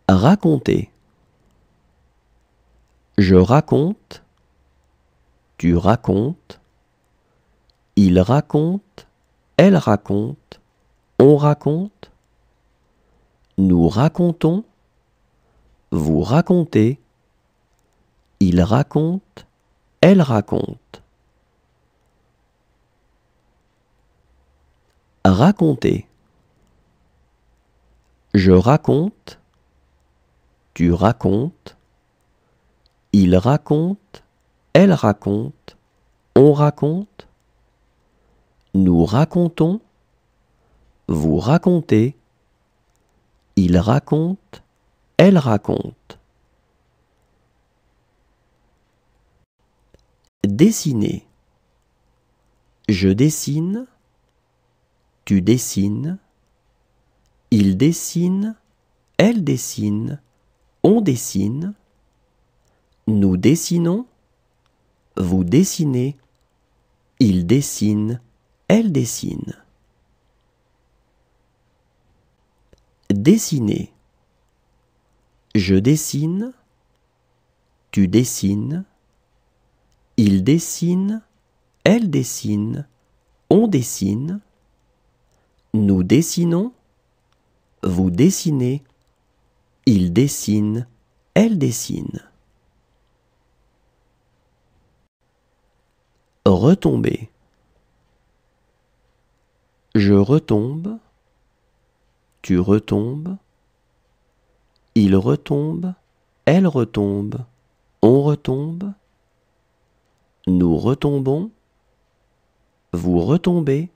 Raconter. Je raconte, tu racontes, il raconte, elle raconte, on raconte, nous racontons, vous racontez, il raconte, elle raconte. Raconter. Je raconte, tu racontes, il raconte, elle raconte, on raconte, nous racontons, vous racontez, il raconte, elle raconte. Dessiner. Je dessine, tu dessines, il dessine, elle dessine, on dessine, nous dessinons, vous dessinez, il dessine, elle dessine. Dessiner. Je dessine, tu dessines, il dessine, elle dessine, on dessine, nous dessinons, vous dessinez, il dessine, elle dessine. Retomber. Je retombe, tu retombes, il retombe, elle retombe, on retombe, nous retombons, vous retombez,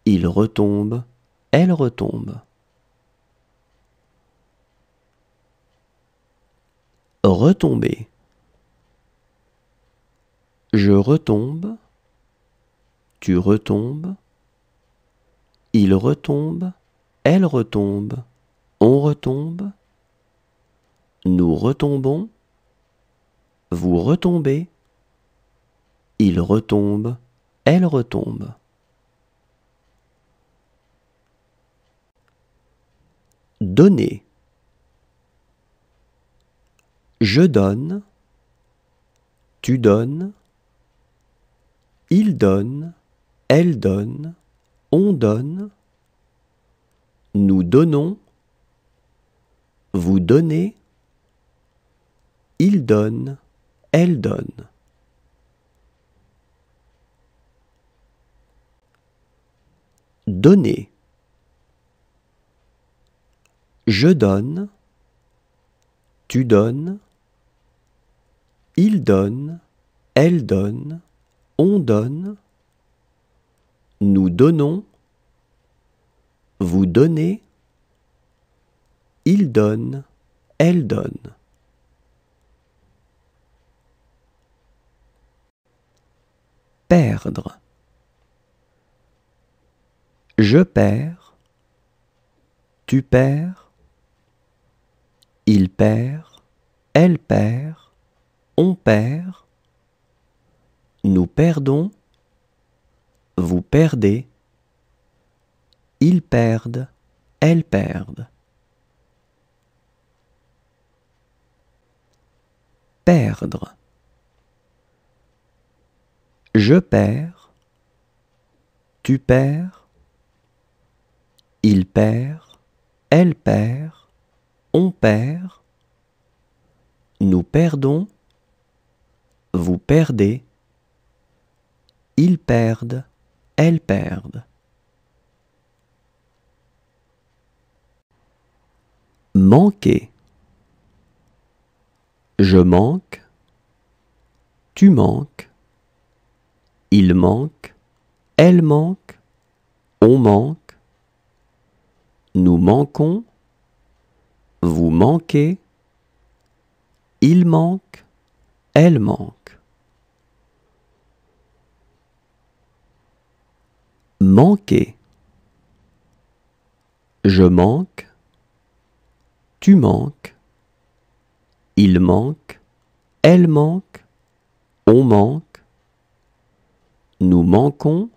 il retombe, elle retombe. Retomber. Je retombe, tu retombes, il retombe, elle retombe, on retombe, nous retombons, vous retombez, il retombe, elle retombe. Donner. Je donne, tu donnes, il donne, elle donne, on donne, nous donnons, vous donnez, il donne, elle donne. Donner. Je donne, tu donnes, il donne, elle donne, on donne, nous donnons, vous donnez, il donne, elle donne. Perdre. Je perds, tu perds, il perd, elle perd, on perd, nous perdons, vous perdez, ils perdent, elles perdent. Perdre. Je perds, tu perds, il perd, elle perd, on perd, nous perdons, vous perdez, ils perdent, elles perdent. Manquer. Je manque, tu manques, il manque, elle manque, on manque, nous manquons, vous manquez, il manque, elle manque. Manquer. Je manque, tu manques, il manque, elle manque, on manque, nous manquons,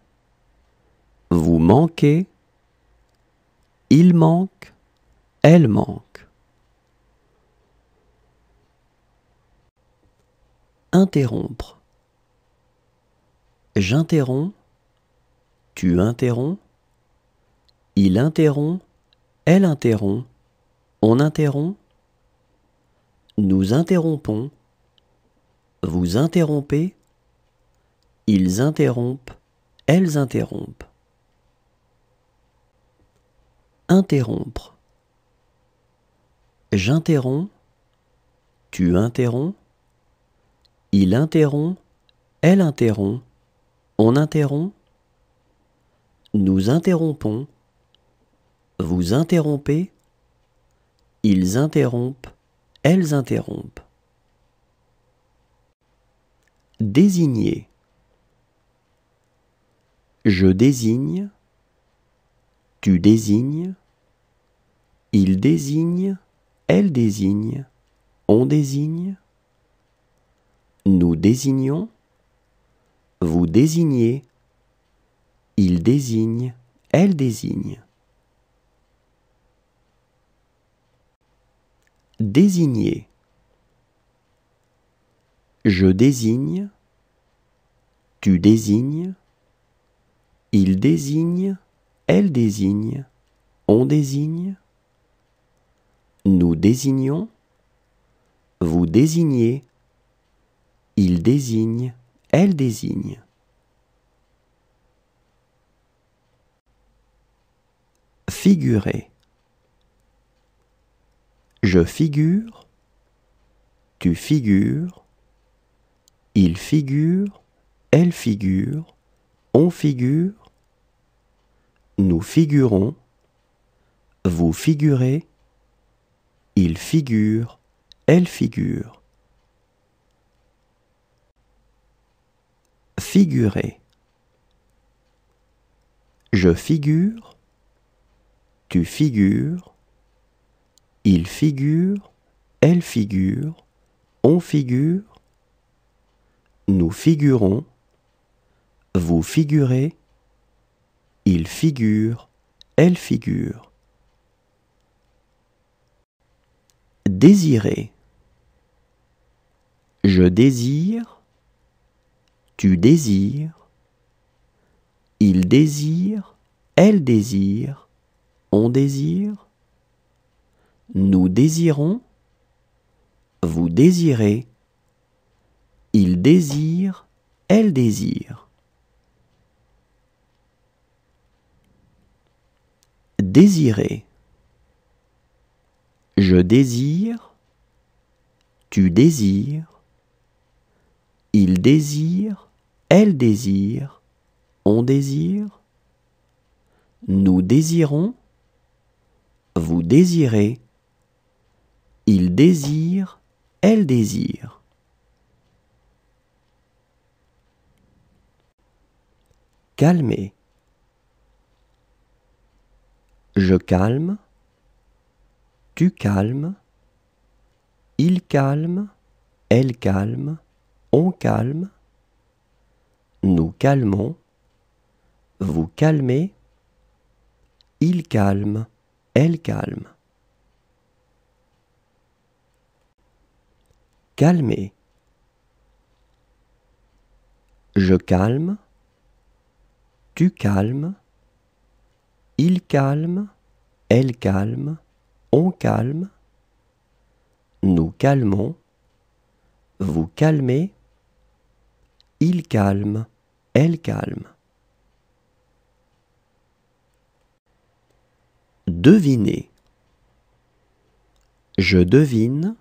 vous manquez, il manque, elle manque. Interrompre. J'interromps, tu interromps, il interrompt, elle interrompt, on interrompt, nous interrompons, vous interrompez, ils interrompent, elles interrompent. Interrompre. J'interromps, tu interromps, il interrompt, elle interrompt, on interrompt, nous interrompons, vous interrompez, ils interrompent, elles interrompent. Désigner. Je désigne, tu désignes, il désigne, elle désigne, on désigne, nous désignons, vous désignez, il désigne, elle désigne. Désigner. Je désigne, tu désignes, il désigne, elle désigne, on désigne, nous désignons, vous désignez, il désigne, elle désigne. Figurer. Je figure, tu figures, il figure, elle figure, on figure, nous figurons, vous figurez, il figure, elle figure. Figurer. Je figure, tu figures, il figure, elle figure, on figure, nous figurons, vous figurez, il figure, elle figure. Désirer. Je désire, tu désires, il désire, elle désire, on désire, nous désirons, vous désirez, il désire, elle désire. Désirer. Je désire, tu désires, il désire, elle désire, on désire, nous désirons, vous désirez, il désire, elle désire. Calmer. Je calme, tu calmes, il calme, elle calme, on calme, nous calmons, vous calmez, il calme, elle calme. Calmer. Je calme, tu calmes, il calme, elle calme, on calme, nous calmons, vous calmez, il calme, elle calme. Deviner. Je devine,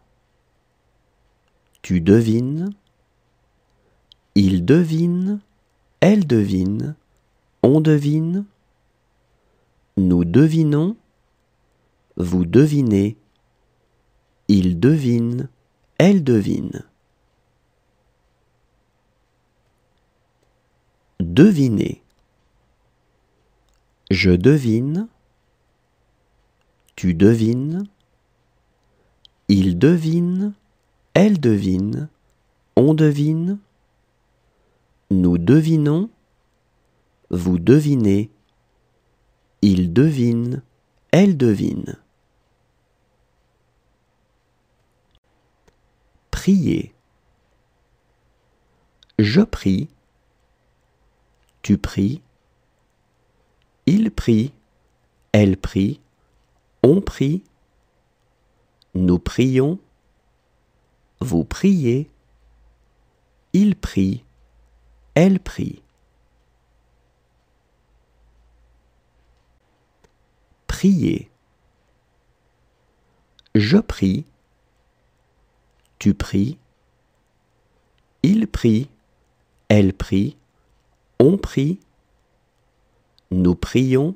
tu devines, il devine, elle devine, on devine, nous devinons, vous devinez, il devine, elle devine. Deviner. Je devine, tu devines, il devine, elle devine, on devine, nous devinons, vous devinez, il devine, elle devine. Prier. Je prie. Tu pries. Il prie. Elle prie. On prie. Nous prions. Vous priez. Il prie. Elle prie. Prier. Je prie. Tu pries. Il prie. Elle prie. On prie. Nous prions.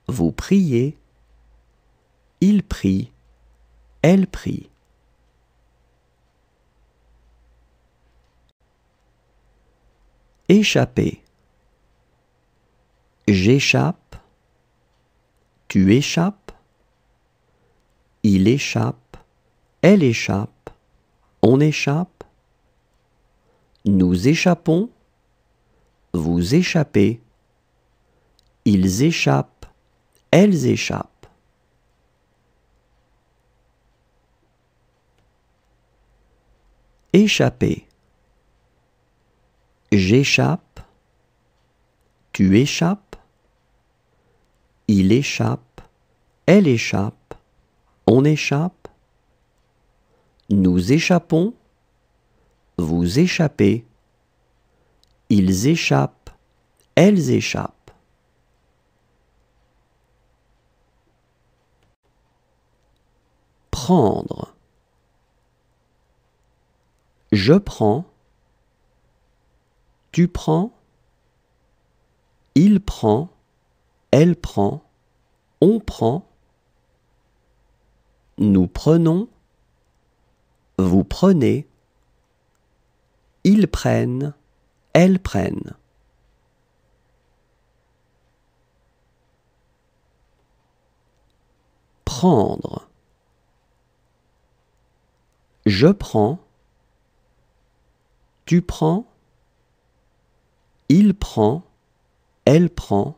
Vous priez. Il prie. Elle prie. Échapper. J'échappe. Tu échappes. Il échappe. Elle échappe. On échappe. Nous échappons. Vous échappez. Ils échappent. Elles échappent. Échapper. J'échappe. Tu échappes. Il échappe. Elle échappe. On échappe. Nous échappons. Vous échappez. Ils échappent. Elles échappent. Prendre. Je prends. Tu prends. Il prend. Elle prend. On prend. Nous prenons. Vous prenez. Ils prennent. Elles prennent. Prendre. Je prends. Tu prends. Il prend. Elle prend.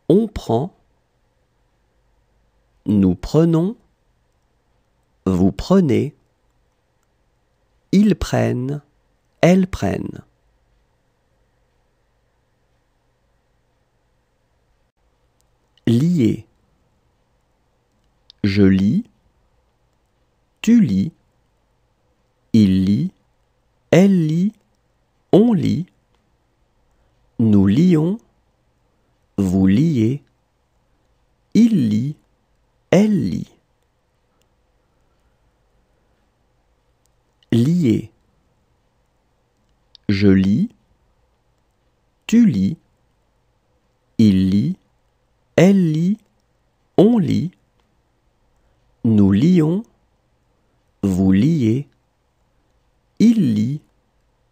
On prend. Nous prenons. Vous prenez. Ils prennent. Elles prennent. Lier. Je lis. Tu lis. Il lit. Elle lit. On lit. Nous lions. Vous liez. Il lit. Elle lit. Lier. Je lis. Tu lis. Il lit. Elle lit. On lit. Nous lions. Vous liez. Il lit.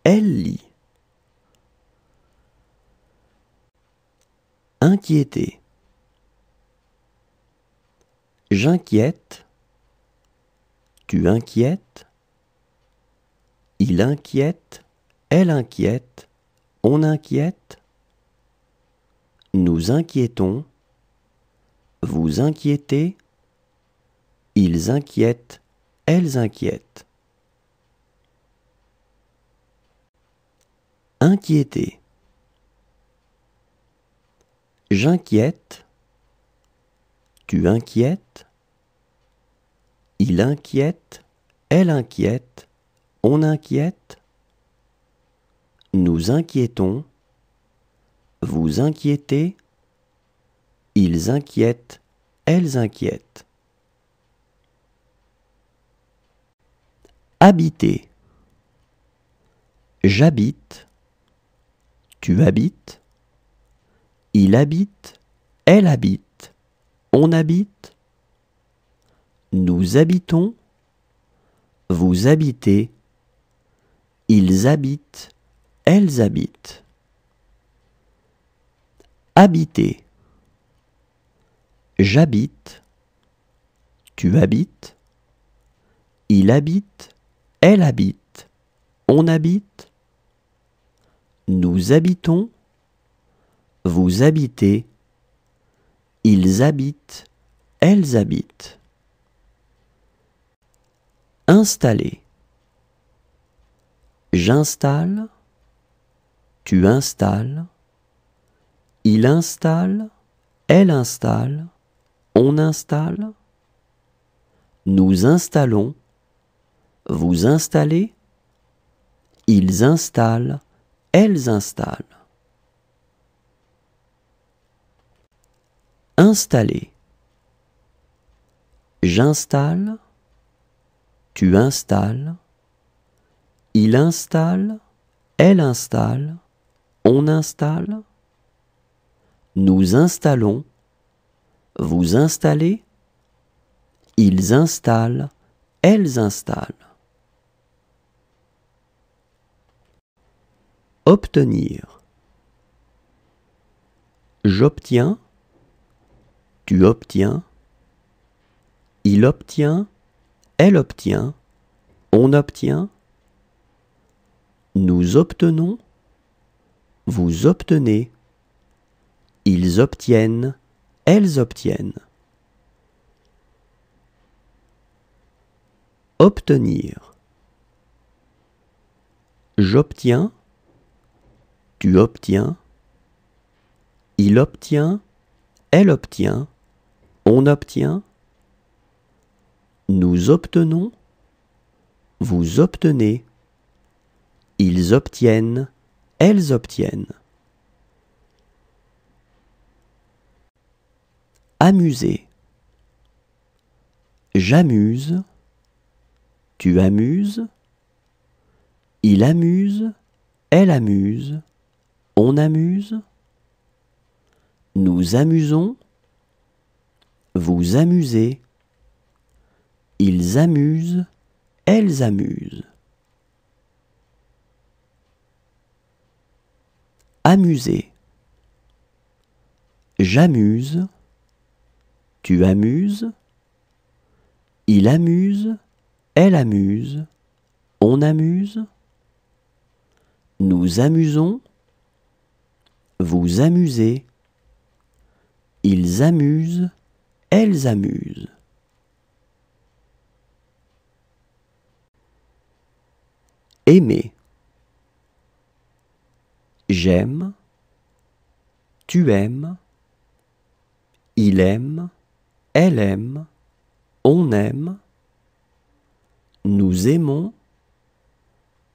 Elle lit. Inquiéter. J'inquiète. Tu inquiètes. Il inquiète. Elle inquiète. On inquiète. Nous inquiétons. Vous inquiétez. Ils inquiètent. Elles inquiètent. Inquiéter. J'inquiète. Tu inquiètes. Il inquiète. Elle inquiète. On inquiète. Nous inquiétons. Vous inquiétez. Ils inquiètent. Elles inquiètent. Habiter. J'habite. Tu habites. Il habite. Elle habite. On habite. Nous habitons. Vous habitez. Ils habitent. Elles habitent. Habiter. J'habite. Tu habites. Il habite. Elle habite. On habite. Nous habitons. Vous habitez. Ils habitent. Elles habitent. Installer. J'installe, tu installes, il installe, elle installe, on installe, nous installons, vous installez, ils installent, elles installent. Installer. J'installe, tu installes, il installe, elle installe, on installe, nous installons, vous installez, ils installent, elles installent. Obtenir. J'obtiens, tu obtiens, il obtient, elle obtient, on obtient, nous obtenons, vous obtenez, ils obtiennent, elles obtiennent. Obtenir. J'obtiens, tu obtiens, il obtient, elle obtient, on obtient, nous obtenons, vous obtenez, ils obtiennent, elles obtiennent. Amuser. J'amuse, tu amuses, il amuse, elle amuse, on amuse, nous amusons, vous amusez, ils amusent, elles amusent. Amuser. J'amuse, tu amuses, il amuse, elle amuse, on amuse, nous amusons, vous amusez, ils amusent, elles amusent. Aimer. J'aime, tu aimes, il aime, elle aime, on aime, nous aimons,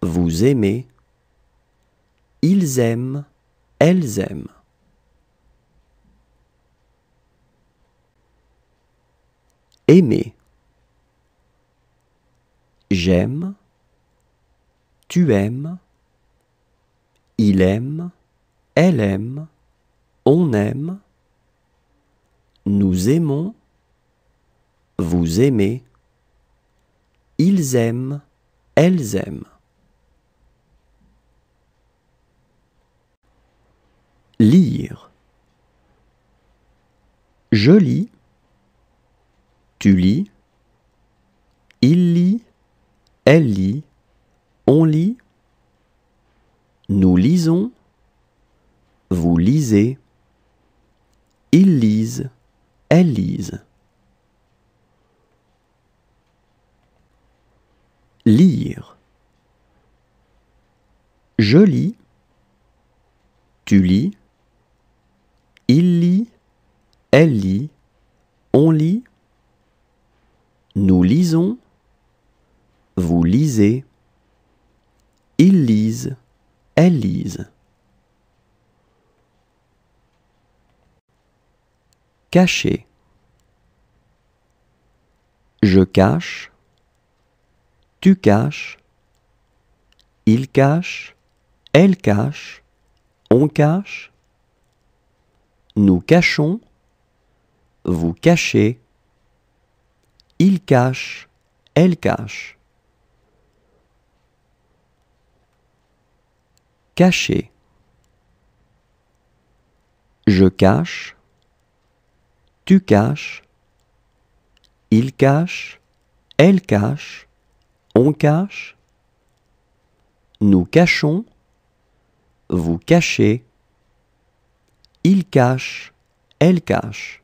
vous aimez, ils aiment, elles aiment. Aimer. J'aime, tu aimes, il aime, elle aime, on aime, nous aimons, vous aimez, ils aiment, elles aiment. Lire. Je lis, tu lis, il lit, elle lit, on lit, nous lisons, vous lisez, ils lisent, elles lisent. Lire. Je lis, tu lis, il lit, elle lit, on lit, nous lisons, vous lisez, ils lisent, elles lisent. Cacher. Je cache, tu caches, il cache, elle cache, on cache, nous cachons, vous cachez, il cache, elle cache. Cacher. Je cache, tu caches, il cache, elle cache, on cache, nous cachons, vous cachez, il cache, elle cache.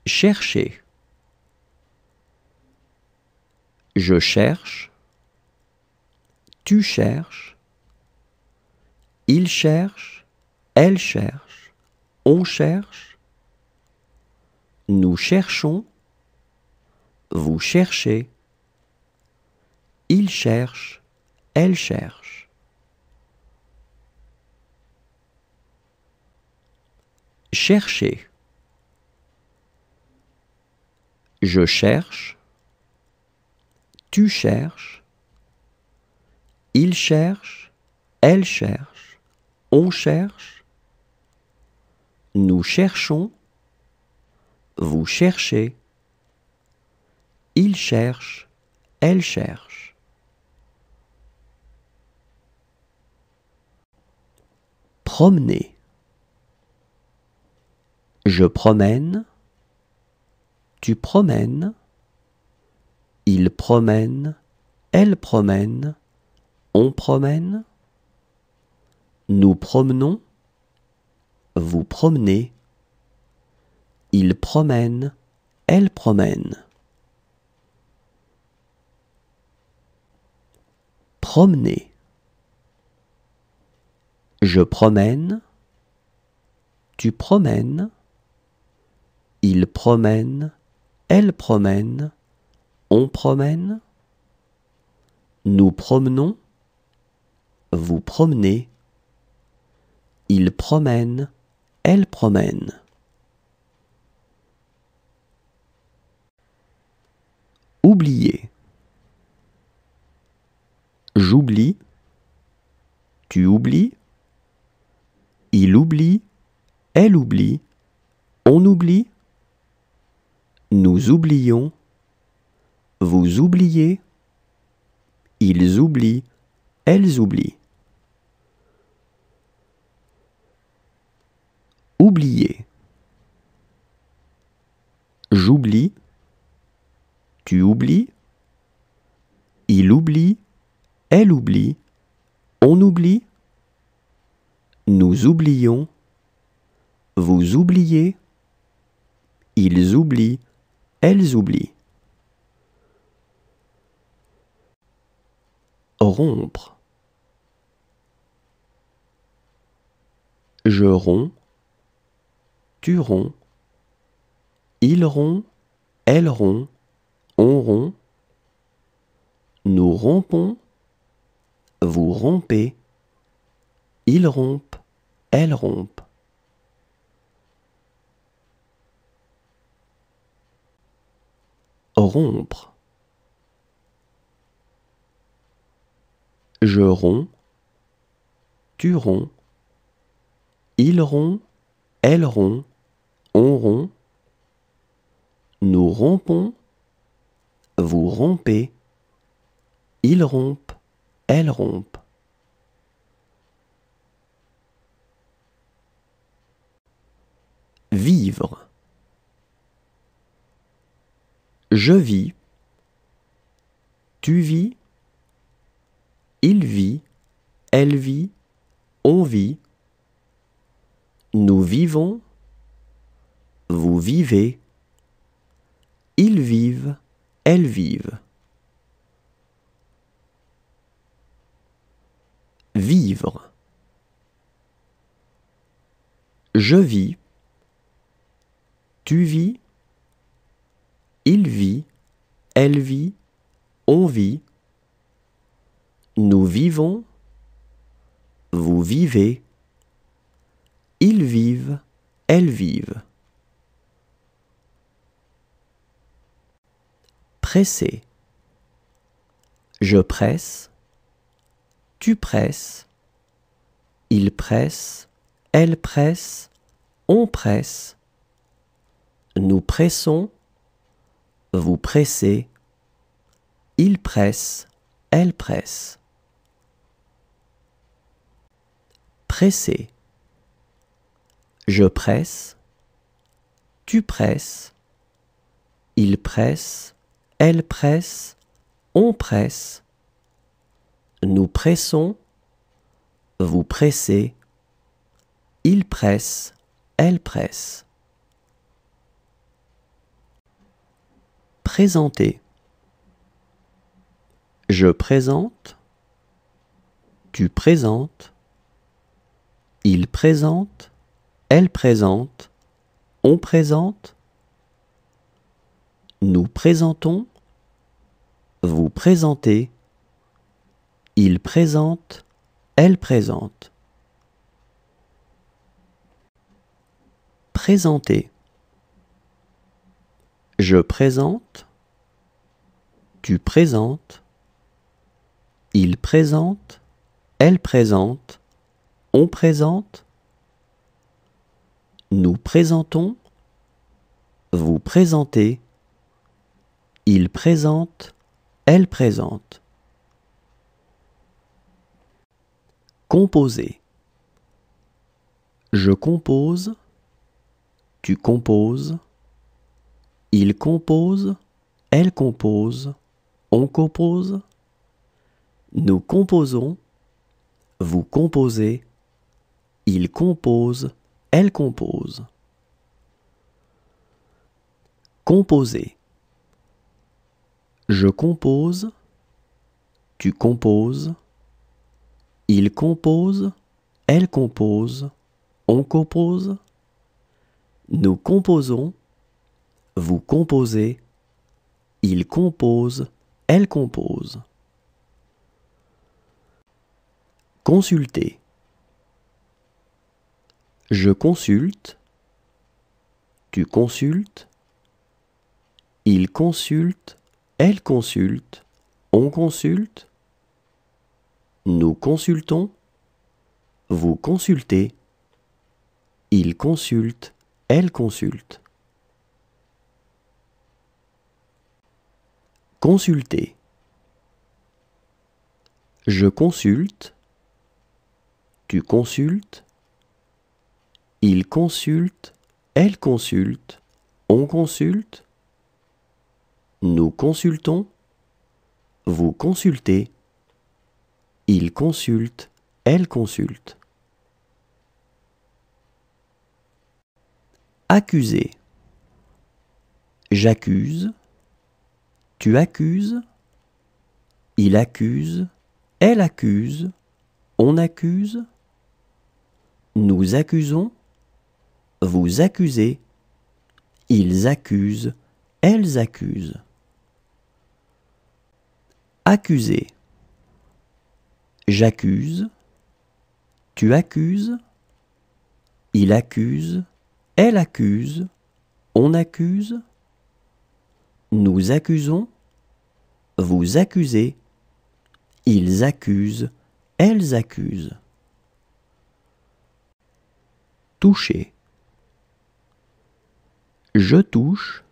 Chercher. Je cherche, tu cherches, il cherche, elle cherche, on cherche, nous cherchons, vous cherchez, il cherche, elle cherche. Chercher. Je cherche, tu cherches, il cherche, elle cherche, on cherche, nous cherchons, vous cherchez, il cherche, elle cherche. Promener. Je promène, tu promènes, il promène, elle promène, on promène, nous promenons, vous promenez, il promène, elle promène. Promener. Je promène, tu promènes, il promène, elle promène, on promène, nous promenons, vous promenez, il promène, elle promène. Oublier. J'oublie, tu oublies, il oublie, elle oublie, on oublie, nous oublions, vous oubliez, ils oublient, elles oublient. Oublier. J'oublie, tu oublies, il oublie, elle oublie, on oublie, nous oublions, vous oubliez, ils oublient, elles oublient. Rompre. Je romps, tu romps, il rompt, elle rompt, on rompt, nous rompons, vous rompez, ils rompent, elles rompent. Rompre. Je romps, tu romps, il rompt, elle rompt, on rompt, nous rompons, vous rompez, ils rompent, elles rompent. Vivre. Je vis, tu vis, il vit, elle vit, on vit, nous vivons, vous vivez, ils vivent, elles vivent. Vivre. Je vis, tu vis, il vit, elle vit, on vit, nous vivons, vous vivez, ils vivent, elles vivent. Presser. Je presse, tu presses, il presse, elle presse, on presse, nous pressons, vous pressez, il presse, elle presse. Presser. Je presse, tu presses, il presse, elle presse, on presse, nous pressons, vous pressez, il presse, elle presse. Présenter. Je présente, tu présentes, il présente, elle présente, on présente, nous présentons, vous présentez, il présente, elle présente. Présenter. Je présente, tu présentes, il présente, elle présente, on présente, nous présentons, vous présentez, il présente, elle présente. Composer. Je compose, tu composes, il compose, elle compose, on compose, nous composons, vous composez, il compose, elle compose. Composer. Je compose, tu composes, il compose, elle compose, on compose, nous composons, vous composez, il compose, elle compose. Consulter. Je consulte, tu consultes, il consulte, elle consulte, on consulte, nous consultons, vous consultez, il consulte, elle consulte. Consulter. Je consulte, tu consultes, il consulte, elle consulte, on consulte, nous consultons, vous consultez, il consulte, elle consulte. Accuser. J'accuse, tu accuses, il accuse, elle accuse, on accuse, nous accusons, vous accusez, ils accusent, elles accusent. Accuser. J'accuse, tu accuses, il accuse, elle accuse, on accuse, nous accusons, vous accusez, ils accusent, elles accusent. Toucher. Je touche,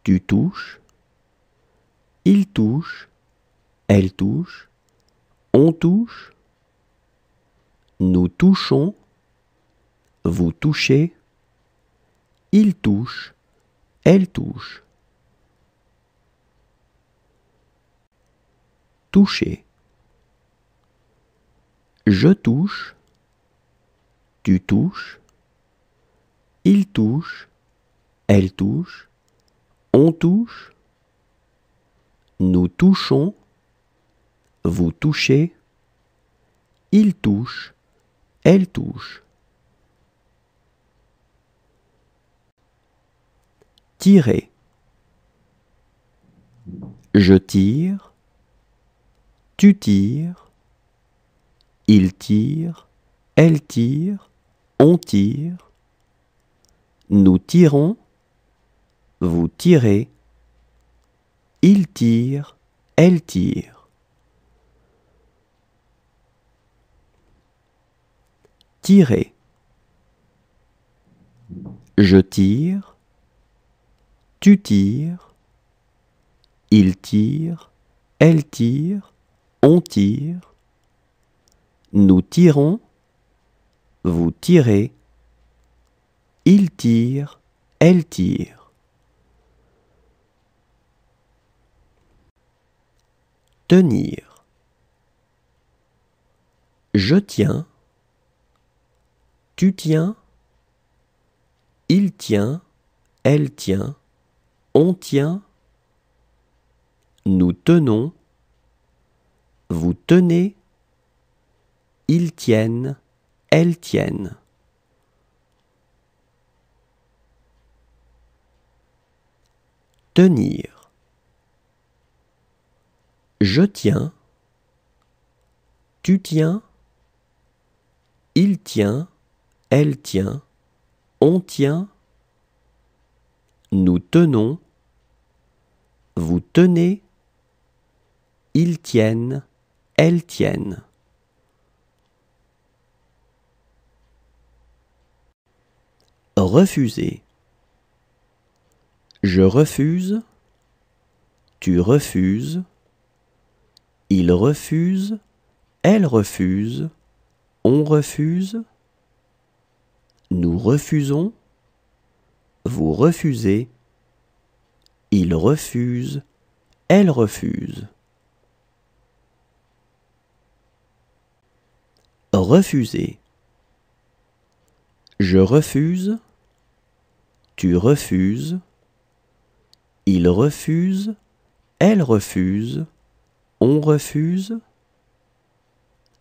tu touches, il touche, elle touche, on touche, nous touchons, vous touchez, il touche, elle touche. Toucher. Je touche, tu touches, il touche, elle touche, on touche, nous touchons, vous touchez, il touche, elle touche. Tirer. Je tire, tu tires, il tire, elle tire, on tire, nous tirons, vous tirez, il tire, elle tire. Tirer. Je tire, tu tires, il tire, elle tire, on tire, nous tirons, vous tirez, il tire, elle tire. Tenir. Je tiens, tu tiens, il tient, elle tient, on tient, nous tenons, vous tenez, ils tiennent, elles tiennent. Tenir. Je tiens, tu tiens, il tient, elle tient, on tient, nous tenons, vous tenez, ils tiennent, elles tiennent. Refuser. Je refuse, tu refuses, il refuse, elle refuse, on refuse, nous refusons, vous refusez, il refuse, elle refuse. Refuser. Je refuse, tu refuses, il refuse, elle refuse, on refuse,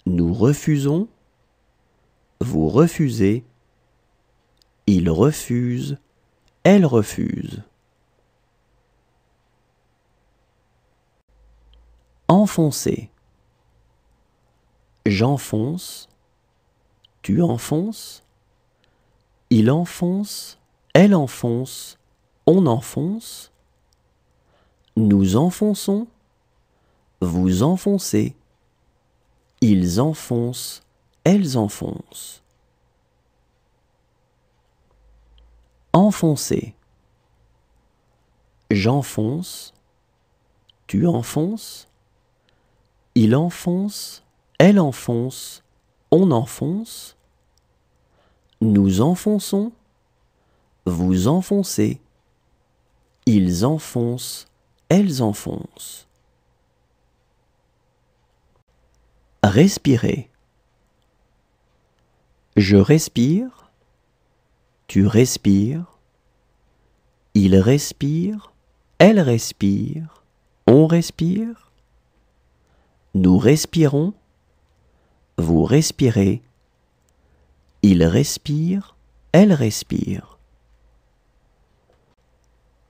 nous refusons, vous refusez, il refuse, elle refuse. Enfoncer. J'enfonce, tu enfonces, il enfonce, elle enfonce, on enfonce, nous enfonçons, vous enfoncez, ils enfoncent, elles enfoncent. Enfoncer. J'enfonce, tu enfonces, il enfonce, elle enfonce, on enfonce, nous enfonçons, vous enfoncez, ils enfoncent, elles enfoncent. Respirer. Je respire, tu respires, il respire, elle respire, on respire, nous respirons, vous respirez, il respire, elle respire.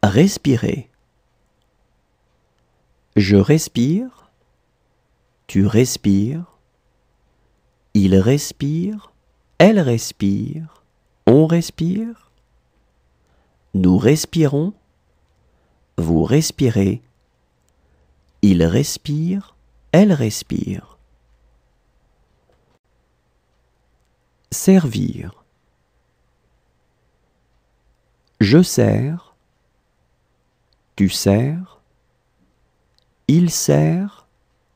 Respirer. Je respire, tu respires, il respire, elle respire, on respire, nous respirons, vous respirez, il respire, elle respire. Servir. Je sers, tu sers, il sert,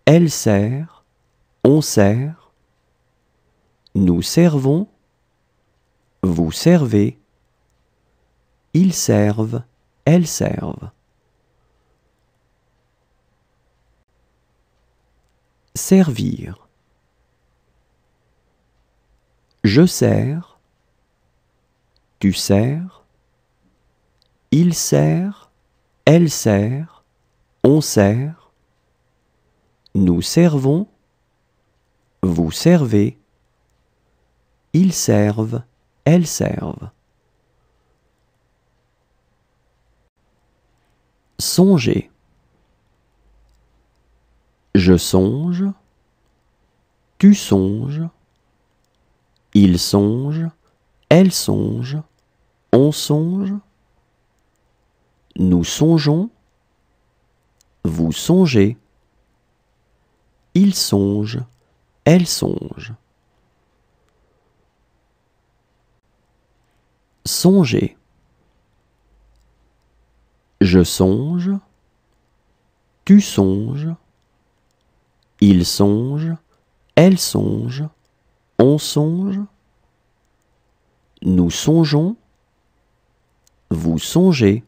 elle sert, on sert, nous servons, vous servez, ils servent, elles servent. Servir. Je sers, tu sers, il sert, elle sert, on sert, nous servons, vous servez, ils servent, elles servent. Songer. Je songe, tu songes, il songe, elle songe, on songe, nous songeons, vous songez, il songe, elle songe. Songer. Je songe, tu songes, il songe, elle songe, on songe, nous songeons, vous songez,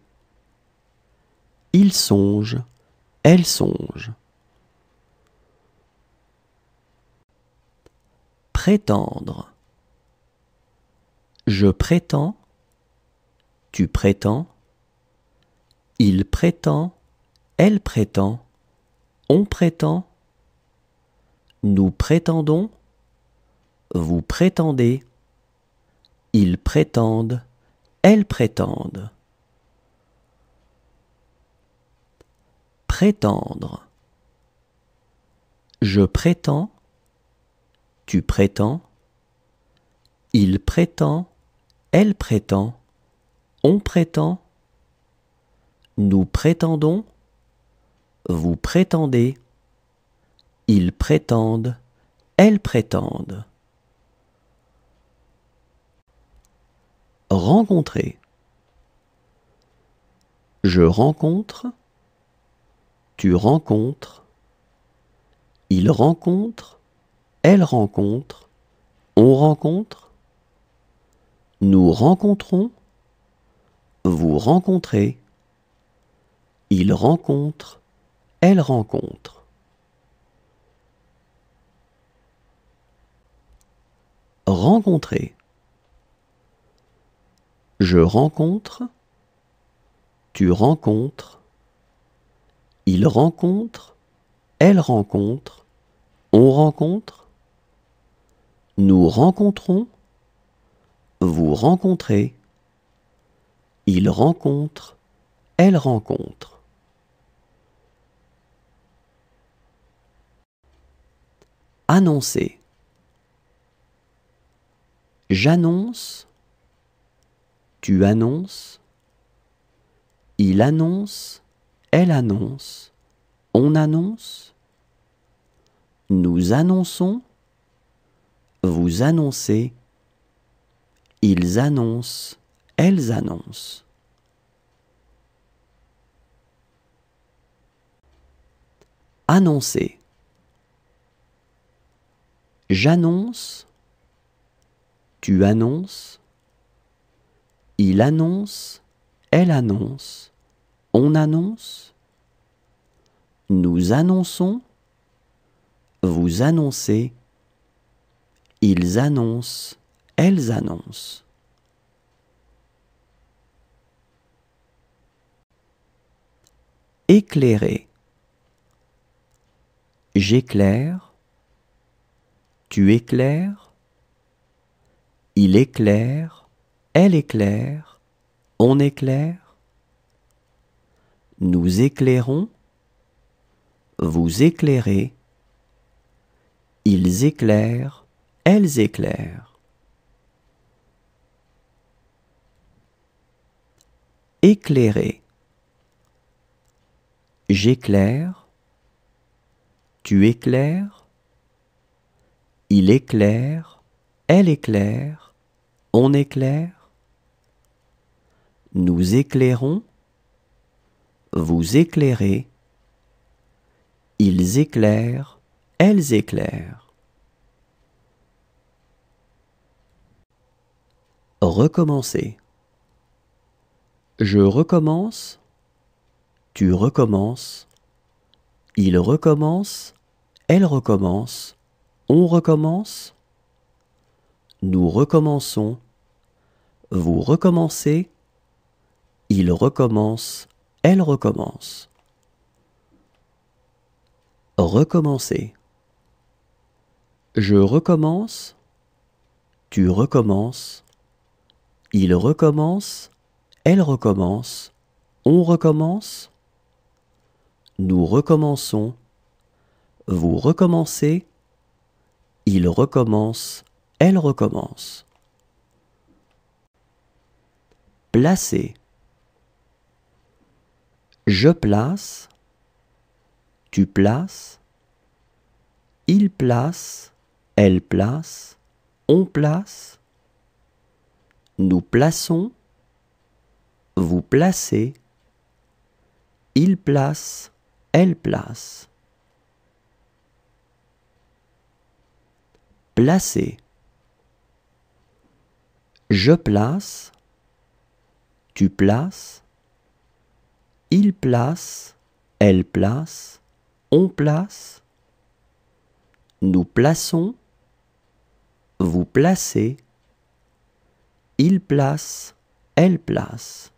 il songe, elle songe. Prétendre. Je prétends, tu prétends, il prétend, elle prétend, on prétend, Nous prétendons, vous prétendez, ils prétendent, elles prétendent. Prétendre. Je prétends, tu prétends, il prétend, elle prétend, on prétend, nous prétendons, vous prétendez, ils prétendent, elles prétendent. Rencontrer. Je rencontre, tu rencontres, il rencontre, elle rencontre, on rencontre, nous rencontrons, vous rencontrez, il rencontre, elle rencontre. Rencontrer. Je rencontre, tu rencontres, il rencontre, elle rencontre, on rencontre, nous rencontrons, vous rencontrez, il rencontre, elle rencontre. Annoncer. J'annonce, tu annonces, il annonce, elle annonce, on annonce, nous annonçons, vous annoncez, ils annoncent, elles annoncent. Annoncer. J'annonce, tu annonces, il annonce, elle annonce, on annonce, nous annonçons, vous annoncez, ils annoncent, elles annoncent. Éclairer. J'éclaire, tu éclaires, il éclaire, elle éclaire, on éclaire, nous éclairons, vous éclairez, ils éclairent, elles éclairent. Éclairer. J'éclaire, tu éclaires, il éclaire, elle éclaire, on éclaire, nous éclairons, vous éclairez, ils éclairent, elles éclairent. Recommencer. Je recommence, tu recommences, il recommence, elle recommence, on recommence, nous recommençons, vous recommencez, il recommence, elle recommence. Recommencer. Je recommence, tu recommences, il recommence, elle recommence, on recommence, nous recommençons, vous recommencez, il recommence, elle recommence. Placer. Je place, tu places, il place, elle place, on place, nous plaçons, vous placez, il place, elle place. Placer. Je place, tu places, il place, elle place, on place, nous plaçons, vous placez, il place, elle place.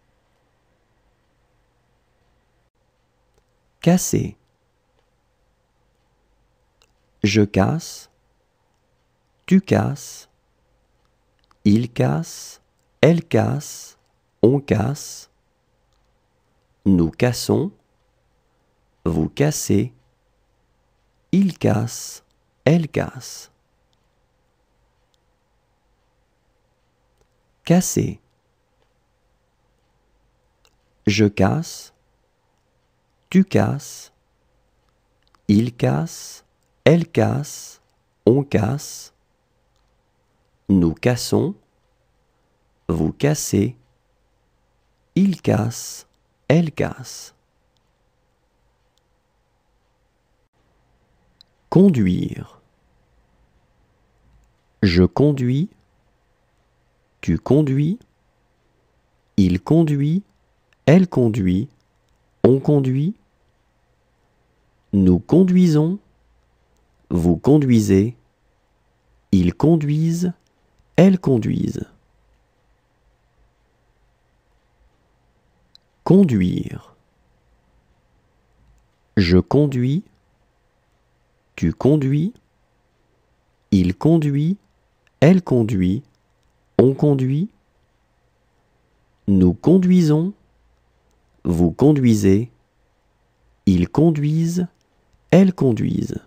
Casser. Je casse, tu casses, il casse, elle casse, on casse, nous cassons, vous cassez, il casse, elle casse. Casser. Je casse, tu casses, il casse, elle casse, on casse, nous cassons, vous cassez, il casse, elle casse. Conduire. Je conduis, tu conduis, il conduit, elle conduit, on conduit, nous conduisons, vous conduisez, ils conduisent, elles conduisent. Conduire. Je conduis, tu conduis, il conduit, elle conduit, on conduit, nous conduisons, vous conduisez, ils conduisent, elles conduisent.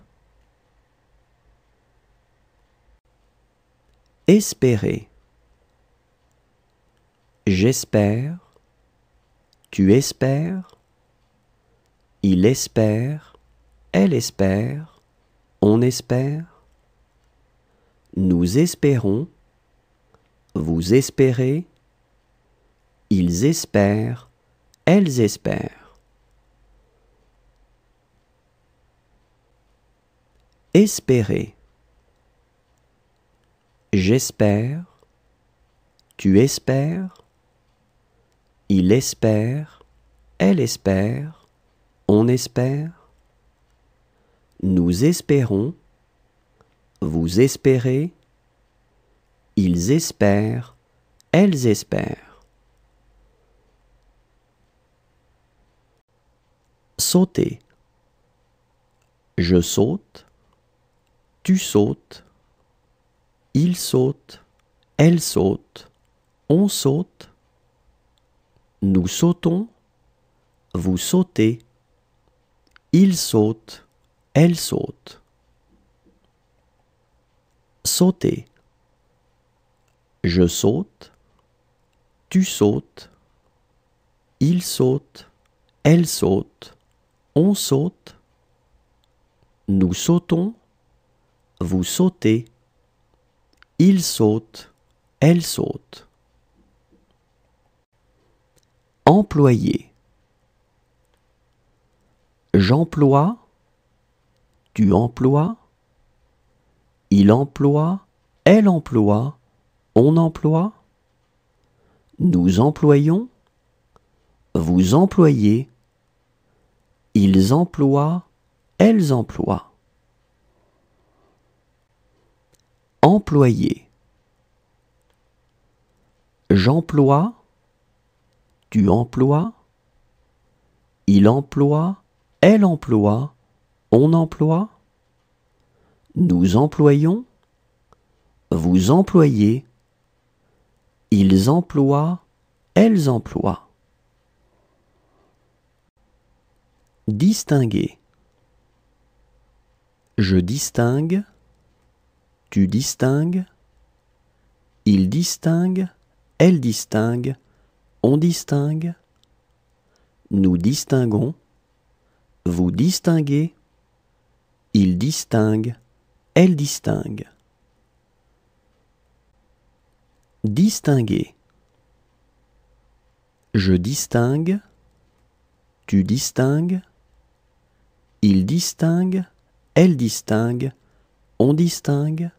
Espérer. J'espère, tu espères, il espère, elle espère, on espère, nous espérons, vous espérez, ils espèrent, elles espèrent. Espérer. J'espère, tu espères, il espère, elle espère, on espère, nous espérons, vous espérez, ils espèrent, elles espèrent. Sauter. Je saute, tu sautes, il saute, elle saute, on saute, nous sautons, vous sautez, il saute, elle saute. Sauter. Je saute, tu sautes, il saute, elle saute, on saute, nous sautons, vous sautez, il saute, elle saute. Employer. J'emploie, tu emploies, il emploie, elle emploie, on emploie, nous employons, vous employez, ils emploient, elles emploient. Employer. J'emploie, tu emploies, il emploie, elle emploie, on emploie, nous employons, vous employez, ils emploient, elles emploient. Distinguer. Je distingue, tu distingues, il distingue, elle distingue, on distingue, nous distinguons, vous distinguez, il distingue, elle distingue. Distinguer. Je distingue, tu distingues, il distingue, elle distingue, on distingue,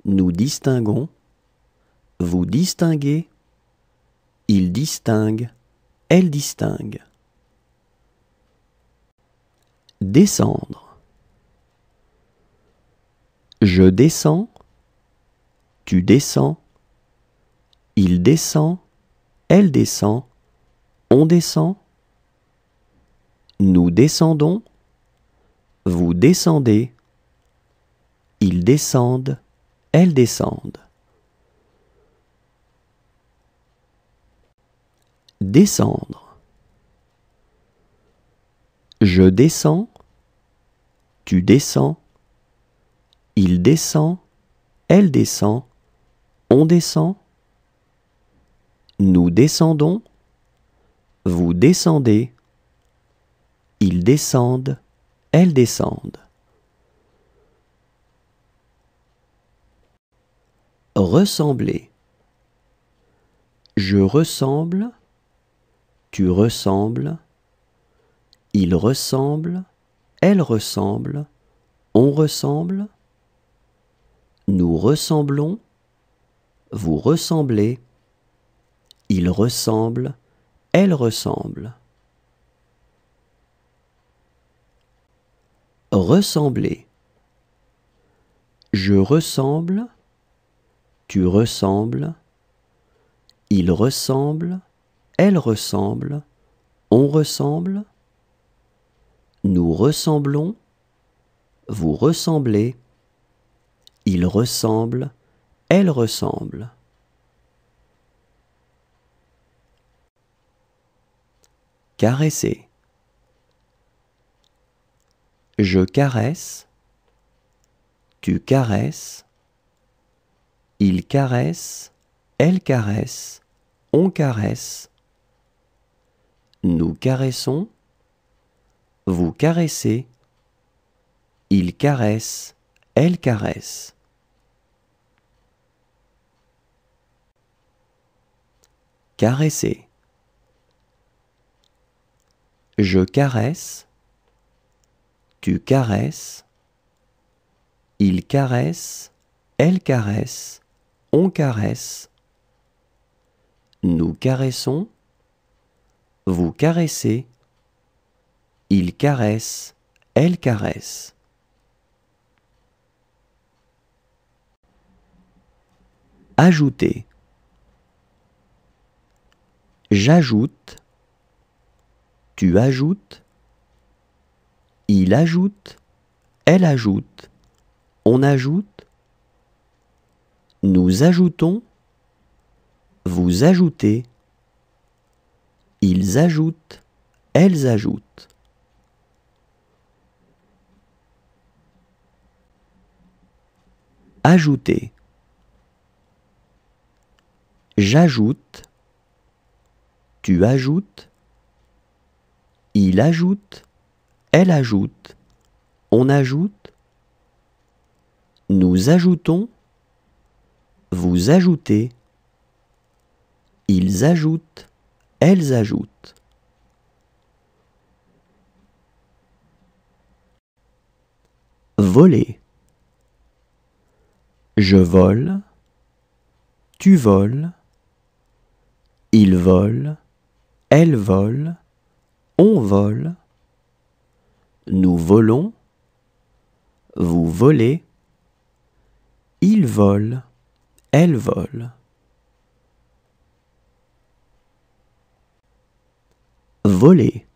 nous distinguons, vous distinguez, il distingue, elle distingue. Descendre. Je descends, tu descends, il descend, elle descend, on descend, nous descendons, vous descendez, Ils descendent, elles descendent. Descendre. Je descends, tu descends, il descend, elle descend, on descend. Nous descendons, vous descendez, ils descendent, elles descendent. Ressembler. Je ressemble, tu ressembles, il ressemble, elle ressemble, on ressemble. Nous ressemblons, vous ressemblez, il ressemble, elle ressemble. Ressembler. Je ressemble, tu ressembles, il ressemble, elle ressemble, on ressemble. Nous ressemblons, vous ressemblez, il ressemble, elle ressemble. Caresser. Je caresse, tu caresses, il caresse, elle caresse, on caresse. Nous caressons, vous caressez, il caresse, elle caresse. Caresser. Je caresse, tu caresses, il caresse, elle caresse, on caresse. Nous caressons, vous caressez, il caresse, elle caresse. Ajouter. J'ajoute, tu ajoutes, il ajoute, elle ajoute, on ajoute. Nous ajoutons, vous ajoutez, ils ajoutent, elles ajoutent. Ajouter. J'ajoute, tu ajoutes, il ajoute, elle ajoute, on ajoute. Nous ajoutons, vous ajoutez, ils ajoutent, elles ajoutent. Voler. Je vole, tu voles, il vole, elle vole, on vole. Nous volons, vous volez, il vole, elle vole. Voler.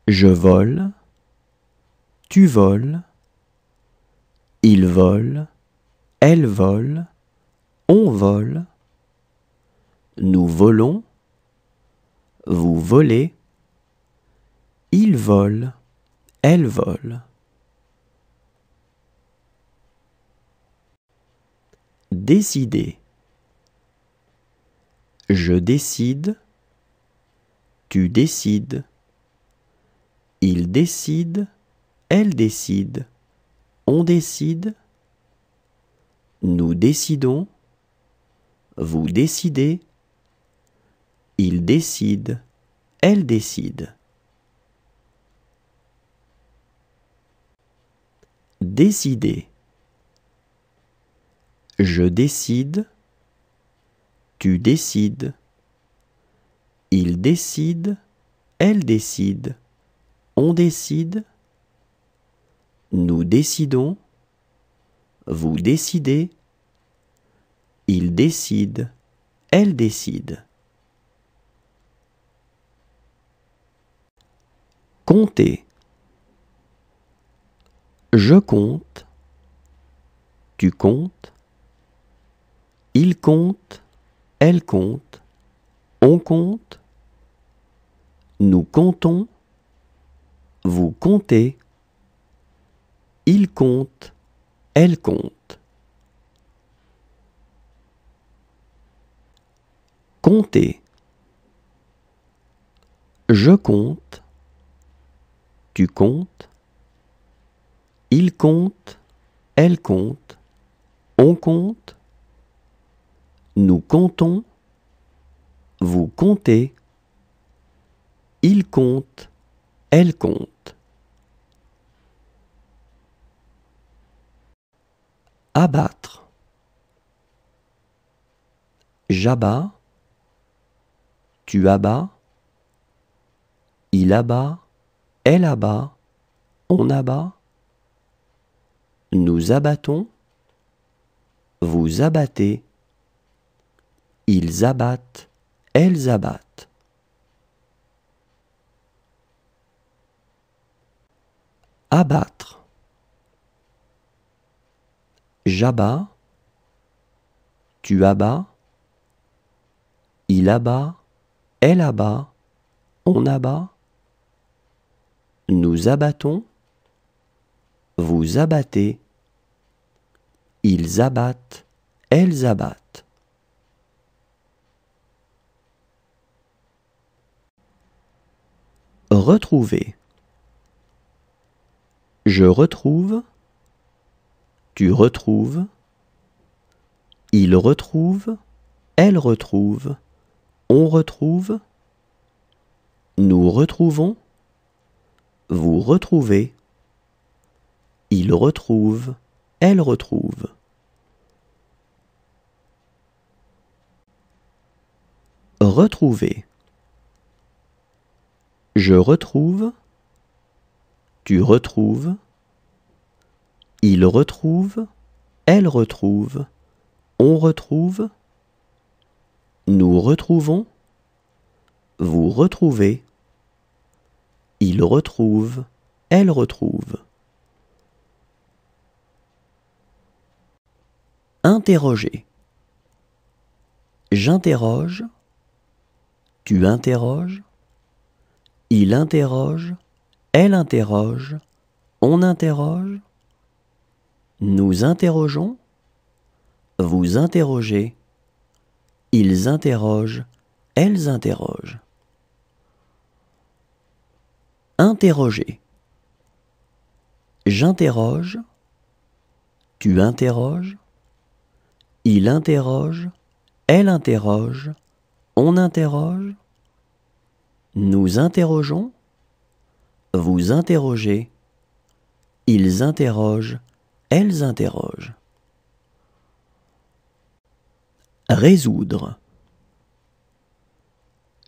Je vole, tu voles, il vole, elle vole, on vole. Nous volons, vous volez, il vole, elle vole. Décider. Je décide, tu décides, il décide, elle décide, on décide. Nous décidons, vous décidez, il décide, elle décide. Décider. Je décide, tu décides, il décide, elle décide, on décide. Nous décidons, vous décidez, il décide, elle décide. Compter. Je compte, tu comptes, il compte, elle compte, on compte, nous comptons, vous comptez, il compte, elle compte. Compter. Je compte, tu comptes, il compte, elle compte, on compte, nous comptons, vous comptez, il compte, elle compte. Abattre. J'abats, tu abats, il abat, elle abat, on abat, nous abattons, vous abattez, ils abattent, elles abattent. Abattre. J'abats, tu abats, il abat, elle abat, on abat, nous abattons, vous abattez, ils abattent, elles abattent. Retrouver. Je retrouve, tu retrouves, il retrouve, elle retrouve, on retrouve, nous retrouvons, vous retrouvez, il retrouve, elle retrouve. Retrouver. Je retrouve, tu retrouves, il retrouve, elle retrouve, on retrouve, nous retrouvons, vous retrouvez, il retrouve, elle retrouve. Interroger. J'interroge, tu interroges, il interroge, elle interroge, on interroge, nous interrogeons, vous interrogez, ils interrogent, elles interrogent. Interroger. J'interroge, tu interroges, il interroge, elle interroge, on interroge, nous interrogeons, vous interrogez, ils interrogent, elles interrogent. Résoudre.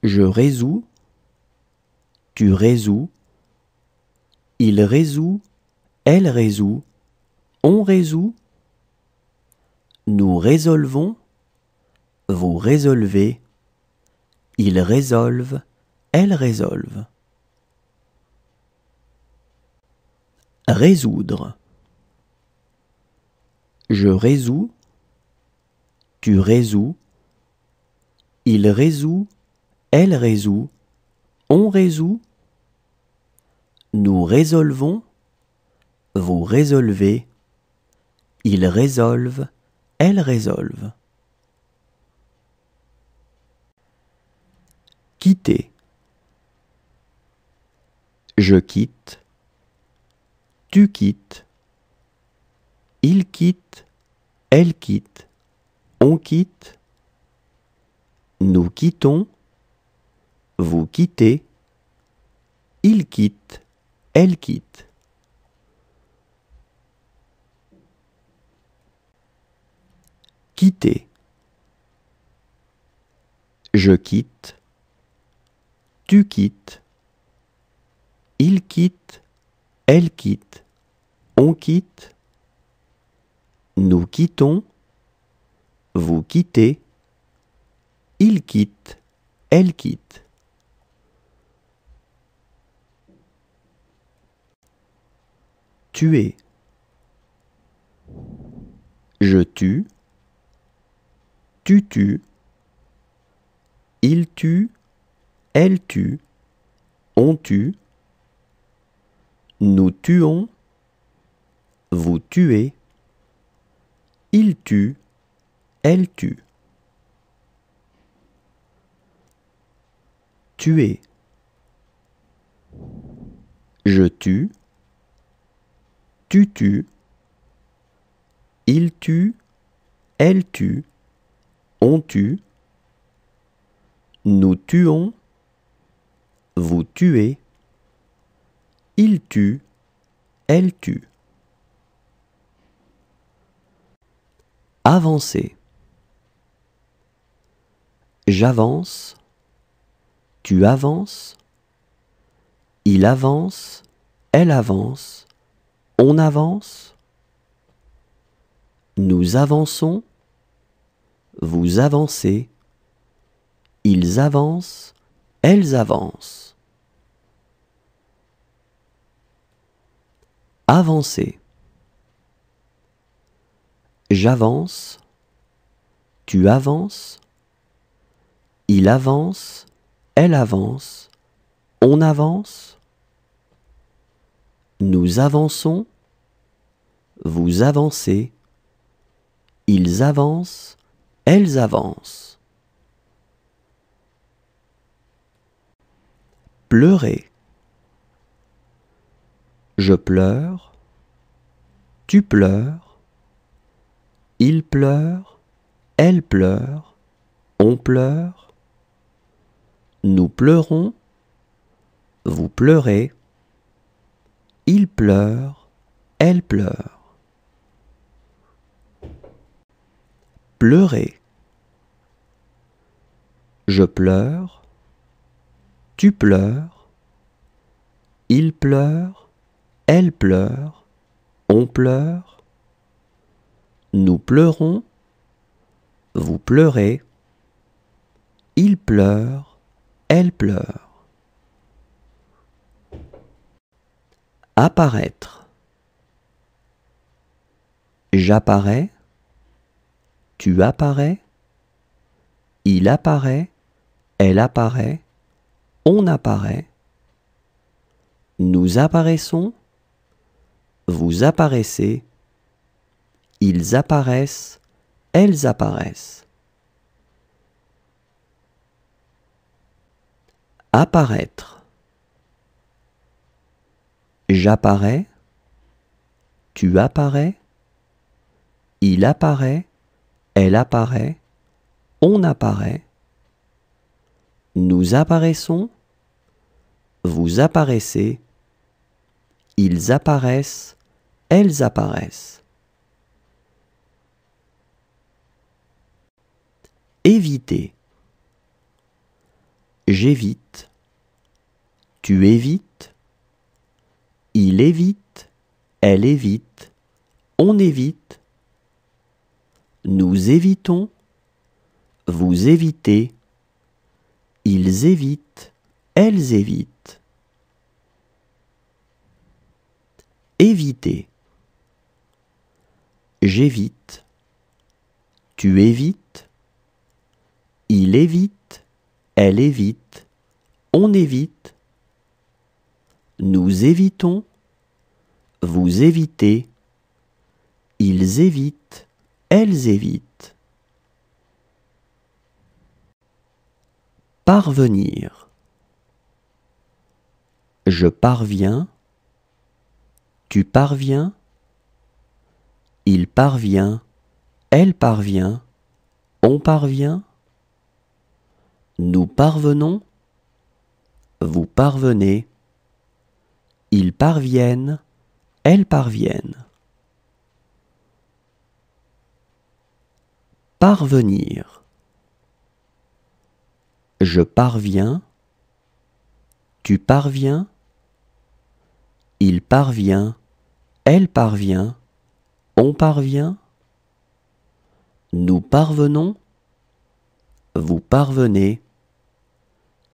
Je résous, tu résous, il résout, elle résout, on résout, nous résolvons, vous résolvez, ils résolvent, elles résolvent. Résoudre. Je résous, tu résous, il résout, elle résout, on résout, nous résolvons, vous résolvez, ils résolvent, elles résolvent. Quitter. Je quitte, tu quittes, il quitte, elle quitte, on quitte, nous quittons, vous quittez, il quitte, elle quitte. Quitter. Je quitte, tu quittes, il quitte, elle quitte, on quitte, nous quittons, vous quittez, il quitte, elle quitte. Tuer. Je tue, tu tues, il tue, elle tue, on tue, nous tuons, vous tuez, il tue, elle tue. Tuer. Je tue, tu tues, il tue, elle tue, on tue, nous tuons, vous tuez, il tue, elle tue. Avancer. J'avance, tu avances, il avance, elle avance, on avance, nous avançons, vous avancez, ils avancent, elles avancent. Avancer. J'avance, tu avances, il avance, elle avance, on avance, nous avançons, vous avancez, ils avancent, elles avancent. Pleurer. Je pleure, tu pleures, il pleure, elle pleure, on pleure, nous pleurons, vous pleurez, il pleure, elle pleure. Pleurer. Je pleure, tu pleures, il pleure, elle pleure, on pleure, nous pleurons, vous pleurez, il pleure, elle pleure. Apparaître. J'apparais, tu apparais, il apparaît, elle apparaît, on apparaît, nous apparaissons, vous apparaissez, ils apparaissent, elles apparaissent. Apparaître. J'apparais, tu apparais, il apparaît, elle apparaît, on apparaît, nous apparaissons, vous apparaissez, ils apparaissent, elles apparaissent. Éviter. J'évite, tu évites, il évite, elle évite, on évite, nous évitons, vous évitez, ils évitent, elles évitent. Éviter. J'évite, tu évites, il évite, elle évite, on évite, nous évitons, vous évitez, ils évitent, elles évitent. Parvenir. Je parviens, tu parviens, il parvient, elle parvient, on parvient, nous parvenons, vous parvenez, ils parviennent, elles parviennent. Parvenir. Je parviens, tu parviens, il parvient, elle parvient, on parvient, nous parvenons, vous parvenez,